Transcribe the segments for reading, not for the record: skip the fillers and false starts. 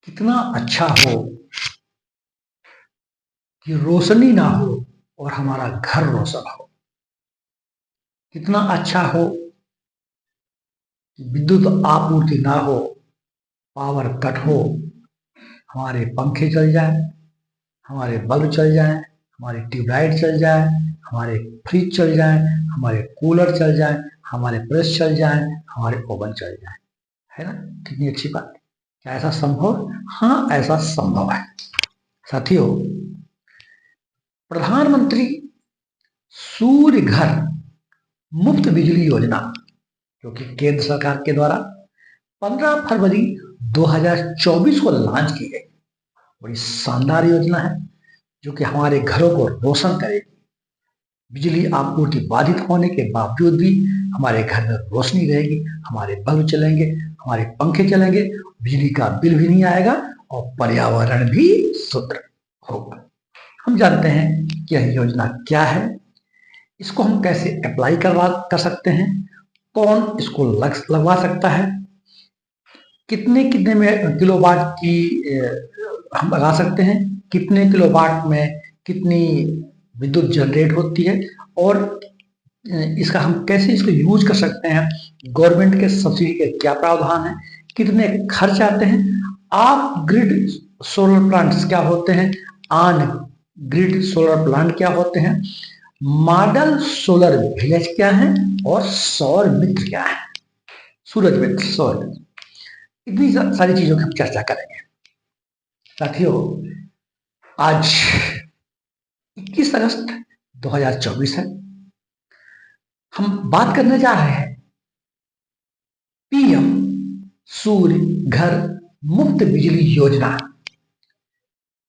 कितना अच्छा हो कि रोशनी ना हो और हमारा घर रोशन हो। कितना अच्छा हो कि विद्युत आपूर्ति ना हो, पावर कट हो, हमारे पंखे चल जाए, हमारे बल्ब चल जाए, हमारी ट्यूबलाइट चल जाए, हमारे फ्रिज चल जाए, हमारे कूलर चल जाए, हमारे प्रेस चल जाए, हमारे ओवन चल जाए। है ना? कितनी अच्छी बात। क्या ऐसा संभव? हाँ, ऐसा संभव है। साथियों, प्रधानमंत्री सूर्य घर मुफ्त बिजली योजना, जो कि केंद्र सरकार के द्वारा 15 फरवरी 2024 को लॉन्च की गई, बड़ी शानदार योजना है जो कि हमारे घरों को रोशन करेगी। बिजली आपूर्ति बाधित होने के बावजूद भी हमारे घर में रोशनी रहेगी, हमारे बल्ब चलेंगे, हमारे पंखे चलेंगे, बिजली का बिल भी नहीं आएगा और पर्यावरण भी शुद्ध होगा। हम जानते हैं कि यह योजना क्या है, इसको हम कैसे अप्लाई कर सकते हैं, कौन इसको लगवा सकता है, कितने कितने में किलोवाट की हम लगा सकते हैं, कितने किलोवाट में कितनी विद्युत जनरेट होती है और इसका हम कैसे इसको यूज कर सकते हैं, गवर्नमेंट के सब्सिडी के क्या प्रावधान है, कितने खर्च आते हैं, ऑफ ग्रिड सोलर प्लांट्स क्या होते हैं, ऑन ग्रिड सोलर प्लांट क्या होते हैं, मॉडल सोलर विलेज क्या है और सौर मित्र क्या है, सूरज मित्र, सौर मित्र, इतनी सारी चीजों की हम चर्चा करेंगे। साथियों, आज 21 अगस्त 2024 है। हम बात करने जा रहे हैं पीएम सूर्य घर मुफ्त बिजली योजना।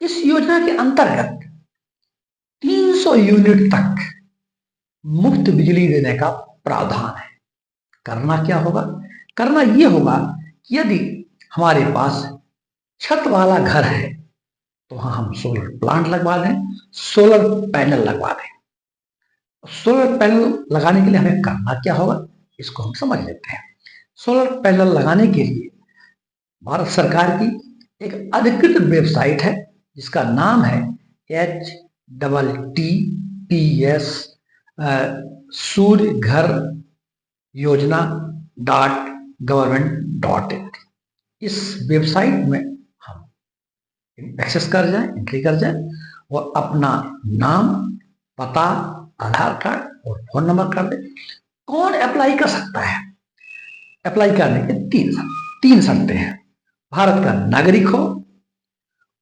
इस योजना के अंतर्गत 300 यूनिट तक मुफ्त बिजली देने का प्रावधान है। करना क्या होगा? करना यह होगा कि यदि हमारे पास छत वाला घर है तो वहां हम सोलर प्लांट लगवा दें, सोलर पैनल लगवा दें। सोलर पैनल लगाने के लिए हमें करना क्या होगा, इसको हम समझ लेते हैं। सोलर पैनल लगाने के लिए भारत सरकार की एक अधिकृत वेबसाइट है जिसका नाम है HTTPS सूर्य घर योजना .gov.in। इस वेबसाइट में हम एक्सेस कर जाएं, एंट्री कर जाएं और अपना नाम, पता, आधार कार्ड और फोन नंबर कर दें। कौन अप्लाई कर सकता है? अप्लाई करने के तीन शर्तें हैं। भारत का नागरिक हो,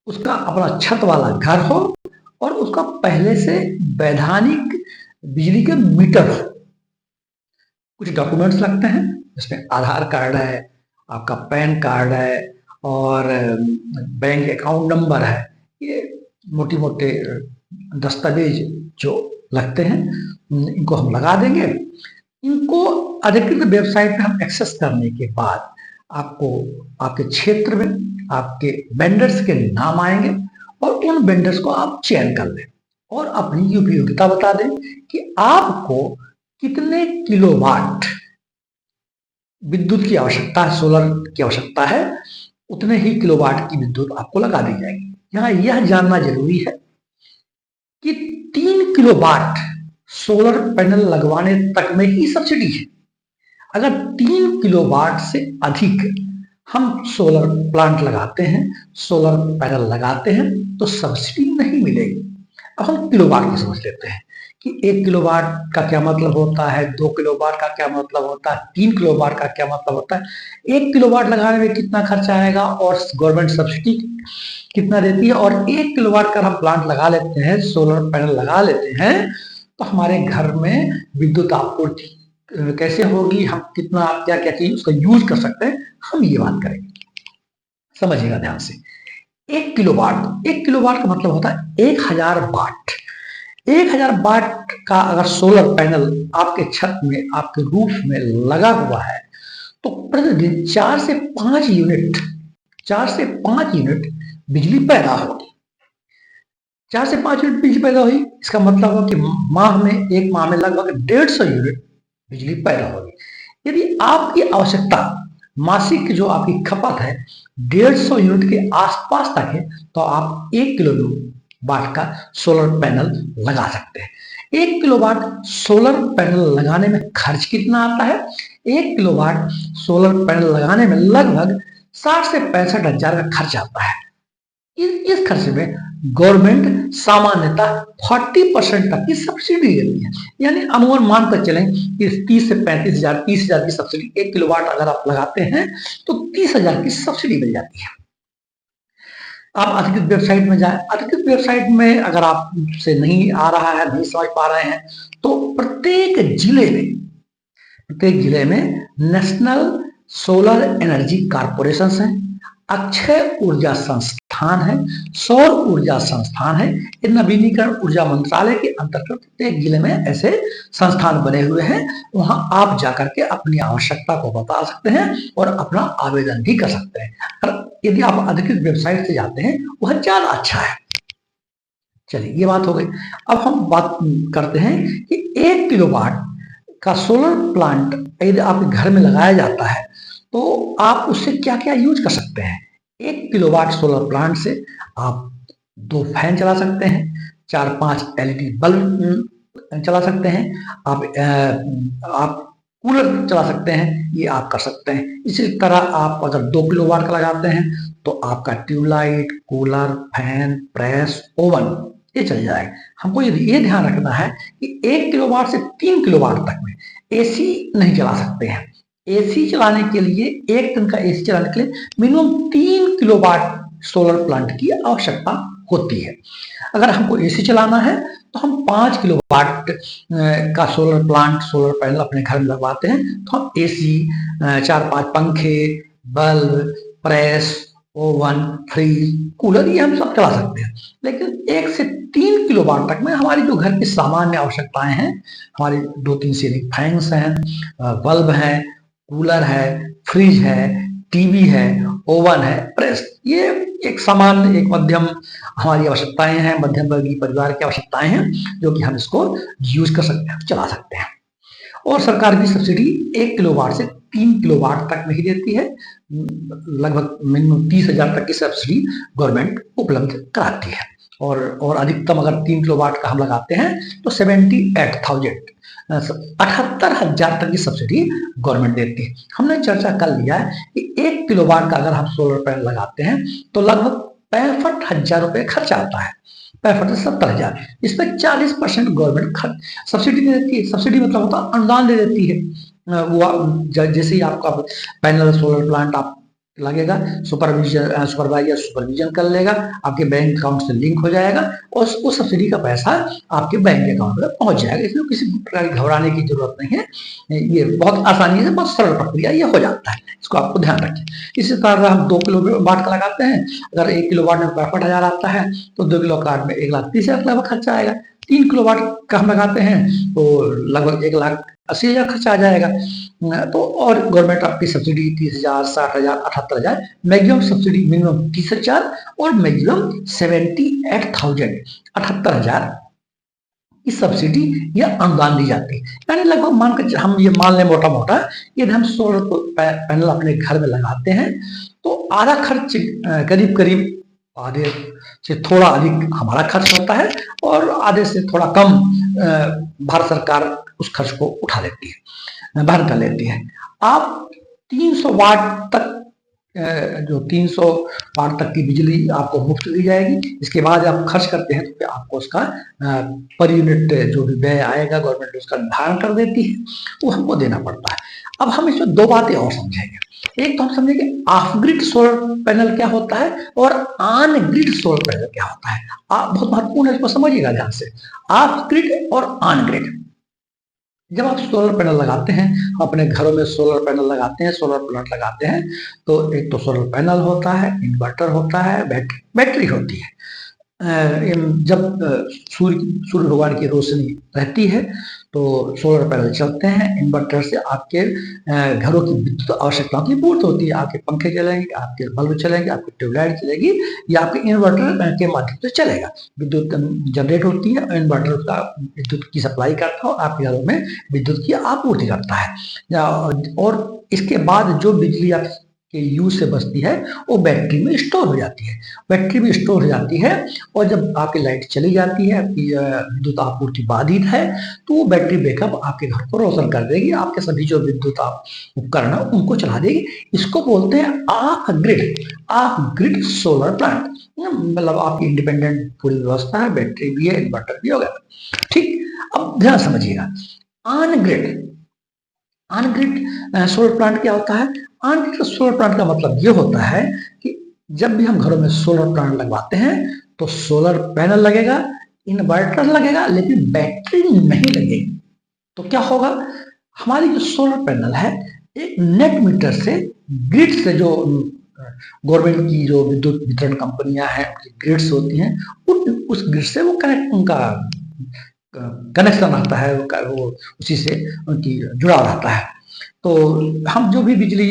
उसका अपना छत वाला घर हो और उसका पहले से वैधानिक बिजली के मीटर हो। कुछ डॉक्यूमेंट्स लगते हैं, इसमें आधार कार्ड है, आपका पैन कार्ड है और बैंक अकाउंट नंबर है। ये मोटे मोटे दस्तावेज जो लगते हैं इनको हम लगा देंगे। इनको अधिकृत वेबसाइट पे हम एक्सेस करने के बाद आपको आपके क्षेत्र में आपके वेंडर्स के नाम आएंगे और उन वेंडर्स को आप चयन कर लें और अपनी उपयोगिता बता दें कि आपको कितने किलोवाट विद्युत की आवश्यकता है, सोलर की आवश्यकता है, उतने ही किलोवाट की विद्युत आपको लगा दी जाएगी। यहाँ यह जानना जरूरी है कि 3 किलोवाट सोलर पैनल लगवाने तक में ही सब्सिडी है। अगर 3 किलोवाट से अधिक हम सोलर प्लांट लगाते हैं, सोलर पैनल लगाते हैं तो सब्सिडी नहीं मिलेगी। अब हम किलोवाट की समझ लेते हैं कि 1 किलोवाट का क्या मतलब होता है, 2 किलोवाट का क्या मतलब होता है, 3 किलोवाट का क्या मतलब होता है। 1 किलोवाट लगाने में कितना खर्चा आएगा और गवर्नमेंट सब्सिडी कितना देती है, और 1 किलोवाट का हम प्लांट लगा लेते हैं, सोलर पैनल लगा लेते हैं तो हमारे घर में विद्युत आपूर्ति कैसे होगी, हम कितना क्या क्या चीज उसका यूज कर सकते हैं, हम ये बात करेंगे। समझिएगा ध्यान से। 1 किलोवाट का मतलब होता है 1000 वाट। 1000 वाट का अगर सोलर पैनल आपके छत में, आपके रूफ में लगा हुआ है तो प्रतिदिन 4 से 5 यूनिट बिजली पैदा होगी। 4 से 5 यूनिट बिजली पैदा हुई, इसका मतलब हो कि एक माह में लगभग 150 यूनिट बिजली पैदा होगी। यदि आपकी आवश्यकता मासिक जो आपकी खपत है 150 यूनिट के आसपास तक है, तो आप 1 किलोवाट का सोलर पैनल लगा सकते हैं। 1 किलोवाट सोलर पैनल लगाने में खर्च कितना आता है? 1 किलोवाट सोलर पैनल लगाने में लगभग 60 से 65 हजार का खर्च आता है। इस खर्च में गवर्नमेंट सामान्यतः 40% तक की सब्सिडी देती है। यानी अमूमन मानकर चलें कि 30 से 35 हजार, 30 हजार की सब्सिडी 1 किलोवाट अगर आप लगाते हैं तो 30 हजार की सब्सिडी मिल जाती है। आप अधिकृत वेबसाइट में जाएं। अधिकृत वेबसाइट में अगर आपसे नहीं आ रहा है, नहीं समझ पा रहे हैं, तो प्रत्येक जिले में नेशनल सोलर एनर्जी कॉर्पोरेशन है, अक्षय ऊर्जा संस्थान है, सौर ऊर्जा संस्थान है। ये नवीनीकरण ऊर्जा मंत्रालय के अंतर्गत प्रत्येक जिले में ऐसे संस्थान बने हुए हैं। वहां आप जाकर के अपनी आवश्यकता को बता सकते हैं और अपना आवेदन भी कर सकते हैं। और यदि आप अधिकृत वेबसाइट से जाते हैं वह ज्यादा अच्छा है। चलिए, ये बात हो गई। अब हम बात करते हैं कि 1 किलोवाट का सोलर प्लांट यदि आपके घर में लगाया जाता है तो आप उससे क्या क्या यूज कर सकते हैं। 1 किलोवाट सोलर प्लांट से आप 2 फैन चला सकते हैं, 4-5 एलईडी बल्ब चला सकते हैं, आप कूलर चला सकते हैं, ये आप कर सकते हैं। इसी तरह आप अगर 2 किलोवाट का लगाते हैं तो आपका tubelight, cooler, fan, press, oven ये चल जाएगा। हमको ये ध्यान रखना है कि 1 किलोवाट से 3 किलोवाट तक में एसी नहीं चला सकते हैं। एसी चलाने के लिए, एक दिन का एसी चलाने के लिए मिनिमम 3 किलोवाट सोलर प्लांट की आवश्यकता होती है। अगर हमको एसी चलाना है तो हम 5 किलोवाट का सोलर पैनल अपने घर में लगवाते हैं, तो हम एसी, 4-5 पंखे, bulb, press, oven, fridge, cooler ये हम सब चला सकते हैं। लेकिन 1 से 3 किलोवाट तक में हमारी जो घर की सामान्य आवश्यकताएं हैं, हमारी 2-3 सीलिंग फैंस हैं, बल्ब हैं, कूलर है, फ्रिज है, टीवी है, ओवन है, प्रेस, ये एक सामान्य, एक मध्यम हमारी आवश्यकताएं हैं, मध्यम वर्गीय परिवार की आवश्यकताएं हैं, जो कि हम इसको यूज कर सकते हैं, चला सकते हैं। और सरकार की सब्सिडी 1 किलोवाट से 3 किलोवाट तक नहीं देती है। लगभग मिनिमम 30 हजार तक की सब्सिडी गवर्नमेंट उपलब्ध कराती है। और अधिकतम अगर 3 किलोवाट का हम लगाते हैं तो 78 हजार तक की सब्सिडी गवर्नमेंट देती है। हमने चर्चा कर लिया है कि 1 किलोवाट का अगर हम सोलर पैनल लगाते हैं तो लगभग 65 हजार रुपये खर्च आता है, 65 से 70 हजार। इसमें 40% गवर्नमेंट सब्सिडी दे देती है। सब्सिडी मतलब होता है अनुदान दे देती है। वो जैसे ही आपका पैनल सोलर प्लांट आप लगेगा, सुपरवाइजर कर लेगा, आपके बैंक अकाउंट से लिंक हो जाएगा और उस सब्सिडी का पैसा आपके बैंक अकाउंट में पहुंच जाएगा। इसमें किसी प्रकार की घबराने की जरूरत नहीं है। ये बहुत आसानी से, बहुत सरल प्रक्रिया ये हो जाता है। इसको आपको ध्यान रखें। इसी तरह हम 2 किलोवाट का लगाते हैं, अगर 1 किलोवाट में 65 हजार आता है तो 2 किलोवाट में 1,30,000 लगभग खर्चा आएगा। 3 किलोवाट का हम लगाते हैं तो लगभग 1,80,000 खर्चा आ जाएगा। तो और गवर्नमेंट आपकी सब्सिडी 30,000, 60,000, 78,000, मैक्सिमम सब्सिडी मिनिमम 30,000 और मैक्सिमम 78,000, 78,000 की सब्सिडी या अनुदान दी जाती है। यानी लगभग मान हम ये मान लें मोटा मोटा, यदि हम सोलर पैनल अपने घर में लगाते हैं तो आधा खर्च करीब करीब आधे से थोड़ा अधिक हमारा खर्च होता है और आधे से थोड़ा कम भारत सरकार उस खर्च को उठा लेती है, वहन कर लेती है। आप 300 वाट तक, जो 300 वाट तक की बिजली आपको मुफ्त दी जाएगी। इसके बाद आप खर्च करते हैं तो आपको उसका पर यूनिट जो भी व्यय आएगा गवर्नमेंट उसका निर्धारण कर देती है, वो हमको देना पड़ता है। अब हम इसमें 2 बातें और समझेंगे। एक तो हम समझेंगे ऑफ ग्रिड सोलर पैनल क्या होता है और ऑन ग्रिड सोलर पैनल क्या होता है। आप बहुत महत्वपूर्ण है, इसको समझिएगा ध्यान से। ऑफ ग्रिड और ऑन ग्रिड, जब आप सोलर पैनल लगाते हैं, अपने घरों में सोलर पैनल लगाते हैं, सोलर प्लांट लगाते हैं, तो एक तो सोलर पैनल होता है, इन्वर्टर होता है, बैटरी होती है। जब सूर्य भगवान की रोशनी रहती है तो सोलर पैनल चलते हैं। इन्वर्टर से आपके घरों की विद्युत आवश्यकताओं की पूर्ति होती है। आपके पंखे चलेंगे, आपके बल्ब चलेंगे, आपकी ट्यूबलाइट चलेगी, या आपके इन्वर्टर के माध्यम से चलेगा। विद्युत जनरेट होती है, इन्वर्टर का विद्युत की सप्लाई करता है और आपके घरों में विद्युत की आपूर्ति करता है। और इसके बाद जो बिजली आप के यूज से बचती है वो बैटरी में स्टोर हो जाती है। बैटरी में स्टोर हो जाती है और जब आपकी लाइट चली जाती है, आपकी विद्युत आपूर्ति बाधित है, तो वो बैटरी बैकअप आपके घर को रोशन कर देगी, आपके सभी जो विद्युत उपकरण है उनको चला देगी। इसको बोलते हैं ऑफ ग्रिड सोलर प्लांट। मतलब आपकी इंडिपेंडेंट पूरी व्यवस्था है, बैटरी भी है, इन्वर्टर भी हो गया। ठीक, अब ध्यान समझिएगा, ऑन ग्रिड सोलर प्लांट क्या होता है? ऑन ग्रिड सोलर प्लांट का मतलब ये होता है कि जब भी हम घरों में सोलर प्लांट लगवाते हैं तो सोलर पैनल लगेगा, इन्वर्टर लगेगा, लेकिन बैटरी नहीं लगेगी। तो क्या होगा, हमारी जो सोलर पैनल है एक नेट मीटर से, ग्रिड से, जो गवर्नमेंट की जो विद्युत वितरण कंपनियां हैं ग्रिड्स होती हैं, उस ग्रिड से वो उनका कनेक्शन आता है, वो उसी से उनकी जुड़ा रहता है। तो हम जो भी बिजली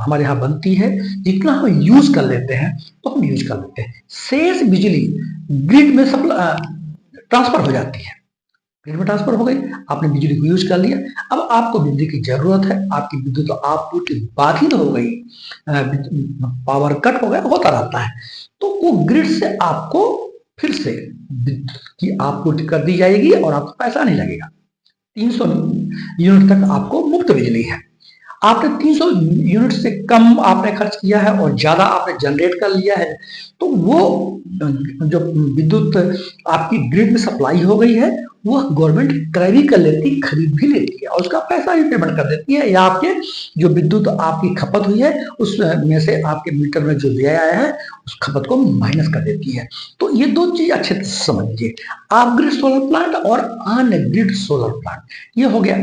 हमारे यहाँ बनती है, जितना हम यूज कर लेते हैं तो हम यूज कर लेते हैं, शेष बिजली ग्रिड में ट्रांसफर हो जाती है। ग्रिड में ट्रांसफर हो गई, आपने बिजली को यूज कर लिया। अब आपको बिजली की जरूरत है, आपकी विद्युत आपूर्ति बाधित हो गई, पावर कट हो गया, होता रहता है, तो वो ग्रिड से आपको फिर से विद्युत की आपूर्ति कर दी जाएगी और आपको पैसा नहीं लगेगा। 300 यूनिट तक आपको मुफ्त बिजली है। आपने 300 यूनिट से कम आपने खर्च किया है और ज्यादा आपने जनरेट कर लिया है, तो वो जो विद्युत आपकी ग्रिड में सप्लाई हो गई है वह गवर्नमेंट क्रय भी कर लेती, खरीद भी लेती है और उसका पैसा भी पेमेंट कर देती है, या आपके जो विद्युत आपकी खपत हुई है उसमें से आपके मीटर में जो व्यय आया है उस खपत को माइनस कर देती है। तो ये दो चीज अच्छे से समझ लीजिए, ऑफ ग्रिड सोलर प्लांट और ऑन ग्रिड सोलर प्लांट। ये हो गया,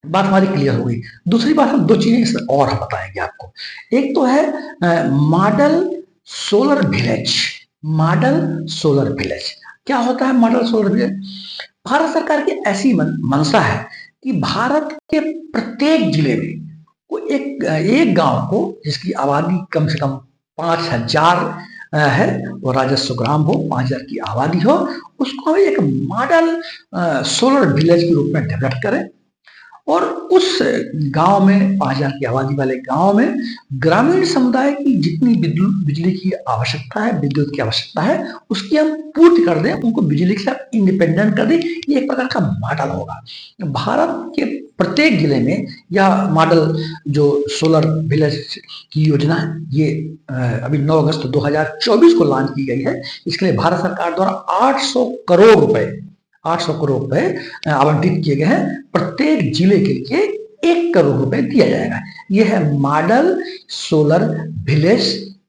बात हमारी क्लियर हो गई। दूसरी बात, हम दो चीजें इसमें और हम बताएंगे आपको। एक तो है model solar village. Model solar village क्या होता है? मॉडल सोलर विलेज भारत सरकार की ऐसी मंशा है कि भारत के प्रत्येक जिले में को एक गांव को, जिसकी आबादी कम से कम 5000 है और राजस्व ग्राम हो, 5000 की आबादी हो, उसको एक मॉडल सोलर विलेज के रूप में डेवलप करें और उस गांव में, 5000 की आबादी वाले गांव में ग्रामीण समुदाय की जितनी बिजली की आवश्यकता है, विद्युत की आवश्यकता है, उसकी हम पूर्ति कर दें, उनको बिजली के साथ इंडिपेंडेंट कर दें। ये एक प्रकार का मॉडल होगा। भारत के प्रत्येक जिले में यह मॉडल जो सोलर विलेज की योजना है, ये अभी 9 अगस्त 2024 को लॉन्च की गई है। इसके लिए भारत सरकार द्वारा 800 करोड़ रुपए आवंटित किए गए हैं। प्रत्येक जिले के लिए 1 करोड़ रुपए दिया जाएगा। यह है मॉडल सोलर विलेज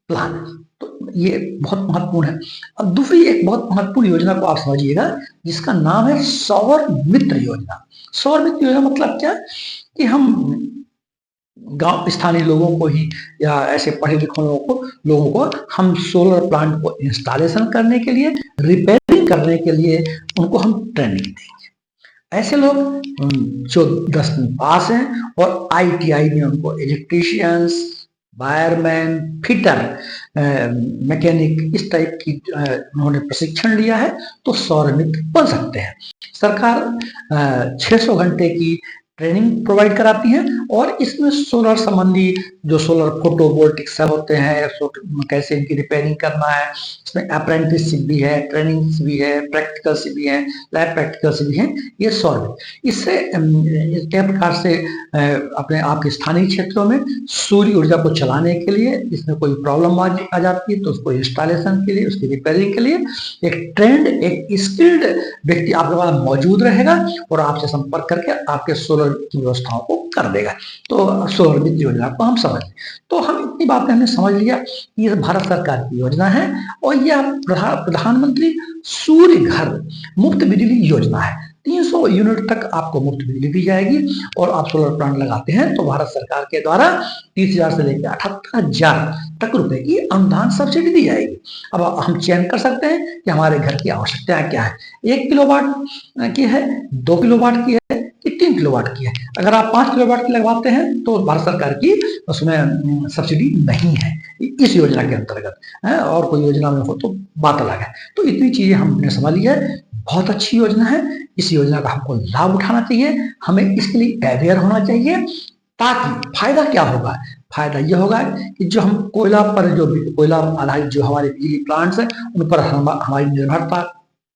प्लान। तो ये बहुत महत्वपूर्ण है। अब दूसरी एक बहुत महत्वपूर्ण योजना को आप समझिएगा, जिसका नाम है सौर मित्र योजना। सौर मित्र योजना मतलब क्या कि हम गांव स्थानीय लोगों को ही या ऐसे पढ़े लिखे लोगों को हम सोलर प्लांट को इंस्टॉलेशन करने के लिए, रिपेयरिंग करने के लिए उनको हम ट्रेनिंग देंगे। ऐसे लोग जो 10वीं पास हैं और ITI में उनको इलेक्ट्रीशियंस, वायरमैन, फिटर, मैकेनिक, इस टाइप की उन्होंने प्रशिक्षण लिया है, तो सौर मित्र बन सकते हैं। सरकार 600 घंटे की ट्रेनिंग प्रोवाइड कराती है और इसमें सोलर संबंधी जो सोलर फोटोवोल्टिक सेल होते हैं, कैसे इनकी रिपेयरिंग करना है, इसमें अप्रेंटिसशिप भी है, ट्रेनिंग्स भी है, प्रैक्टिकल्स भी है, लैब प्रैक्टिकल्स भी हैं। ये सौर, इससे इस प्रकार से अपने आपके स्थानीय क्षेत्रों में सूर्य ऊर्जा को चलाने के लिए, इसमें कोई प्रॉब्लम आ जाती है तो उसको इंस्टॉलेशन के लिए, उसकी रिपेयरिंग के लिए एक ट्रेंड, एक स्किल्ड व्यक्ति आपके पास मौजूद रहेगा और आपसे संपर्क करके आपके सोलर की व्यवस्थाओं को कर देगा। तो सोलर मित्र योजना को हम समझ लें। तो हम इतनी बातें हमने समझ लिया, ये भारत सरकार की योजना है और यह प्रधानमंत्री सूर्य घर मुफ्त बिजली योजना है। 300 यूनिट तक आपको मुफ्त बिजली दी जाएगी। और आप सोलर प्लांट लगाते हैं तो भारत सरकार के द्वारा 30,000 से लेकर 78,000 तक रुपए की अनुदान सब्सिडी दी जाएगी। अब हम चयन कर सकते हैं कि हमारे घर की आवश्यकताएं क्या है, 1 किलोवाट की है, 2 किलोवाट की है कि 3 किलोवाट की है। अगर आप 5 किलोवाट की लगवाते हैं तो भारत सरकार की उसमें सब्सिडी नहीं है इस योजना के अंतर्गत है, और कोई योजना में हो तो बात अलग है। तो इतनी चीजें हमने समझ लिया है, बहुत अच्छी योजना है। इस योजना का हमको लाभ उठाना चाहिए, हमें इसके लिए अवेयर होना चाहिए, ताकि फायदा क्या होगा, फायदा यह होगा कि जो हम कोयला पर, जो कोयला आधारित जो हमारे बिजली प्लांट्स हैं उन पर हमारी निर्भरता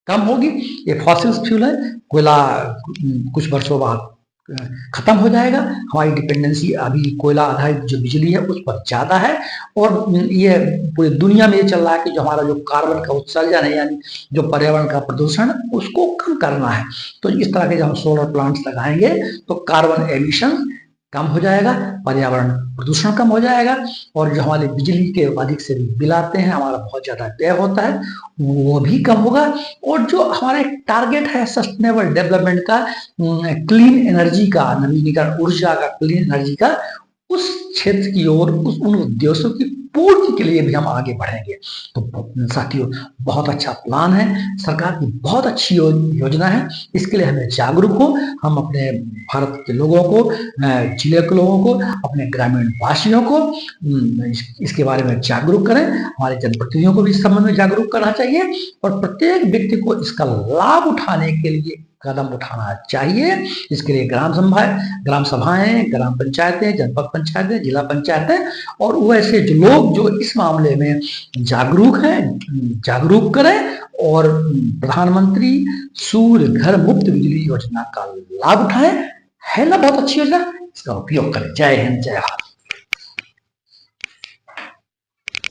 कम होगी। ये फॉसिल फ्यूल है, कोयला कुछ वर्षों बाद खत्म हो जाएगा। हमारी डिपेंडेंसी अभी कोयला आधारित जो बिजली है उस पर ज्यादा है, और ये पूरी दुनिया में ये चल रहा है कि जो हमारा जो कार्बन का उत्सर्जन है, यानी जो पर्यावरण का प्रदूषण है, उसको कम करना है। तो इस तरह के जब हम सोलर प्लांट्स लगाएंगे तो कार्बन एमिशन कम हो जाएगा, पर्यावरण प्रदूषण कम हो जाएगा, और जो हमारे बिजली के अधिक से बिल आते हैं, हमारा बहुत ज्यादा व्यय होता है, वो भी कम होगा। और जो हमारा एक टारगेट है सस्टेनेबल डेवलपमेंट का, क्लीन एनर्जी का, नवीनीकरण ऊर्जा का, क्लीन एनर्जी का, उस क्षेत्र की ओर, उन उद्देश्यों की पूर्ति के लिए भी हम आगे बढ़ेंगे। तो साथियों, बहुत अच्छा प्लान है, सरकार की बहुत अच्छी योजना है। इसके लिए हमें जागरूक हो, हम अपने भारत के लोगों को, जिले के लोगों को, अपने ग्रामीण वासियों को इसके बारे में जागरूक करें। हमारे जनप्रतिनिधियों को भी इस संबंध में जागरूक करना चाहिए, और प्रत्येक व्यक्ति को इसका लाभ उठाने के लिए कदम उठाना चाहिए। इसके लिए ग्राम सभाएं, ग्राम पंचायतें, जनपद पंचायतें, जिला पंचायतें, और वैसे जो लोग जो इस मामले में जागरूक हैं, जागरूक करें, और प्रधानमंत्री सूर्य घर मुफ्त बिजली योजना का लाभ उठाएं। है ना बहुत अच्छी योजना, इसका उपयोग करें। जय हिंद, जय भारत।